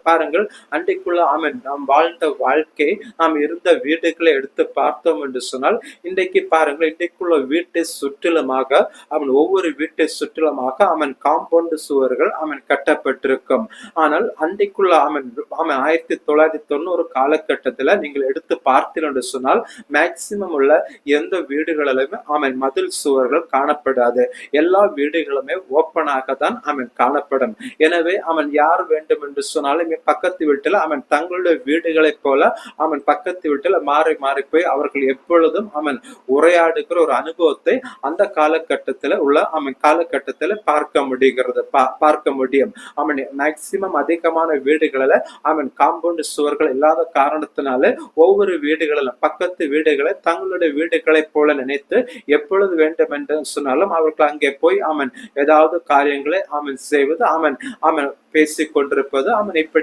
பாருங்கள், அன்றைக்குள்ள நாம் வாழ்ந்த வாழ்க்கை, நாம் இருந்த வீடுகளை எடுத்து பார்த்தோம் என்று சொன்னால், இன்றைக்கு பாருங்கள், இன்றைக்குள்ள வீட்டை சுற்றிலுமாக ஒவ்வொரு வீட்டை சுற்றிலுமாக காம்பவுண்ட் சுவர்கள் கட்டப்பட்டிருக்கும். ஆனால் அன்றைக்குள்ள 1990 காலகட்டத்துல நீங்கள் எடுத்து பார்த்தீர்கள் என்று சொன்னால், மேக்சிமம் உள்ள எந்த வீடுகளிலுமே மதில் சுவர்கள் காணப்படாது. எல்லா வீடுகளுமே ஓப்பனாக தான் காணப்படும். எனவே யார் வேண்டும் என்று சொன்னாலும் பக்கத்து வீட்டில் தங்களுடைய வீடுகளைப் போல பக்கத்து வீட்டில் மாறி மாறி போய் அவர்கள் எப்பொழுதும் உரையாடுகிற ஒரு அனுபவத்தை அந்த காலகட்டத்தில் உள்ள காலகட்டத்தில் பார்க்க முடியும். மேக்சிமம் அதிகமான வீடுகளில் காம்பவுண்ட் சுவர்கள் இல்லாத காரணத்தினால ஒவ்வொரு வீடுகளிலும் பக்கத்து வீடுகளை தங்களுடைய வீடுகளைப் போல நினைத்து எப்பொழுது வேண்டும் என்று சொன்னாலும் அவர்கள் அங்கே போய் ஏதாவது காரியங்களை செய்வது பேசிக் கொண்டிருப்பது இப்படி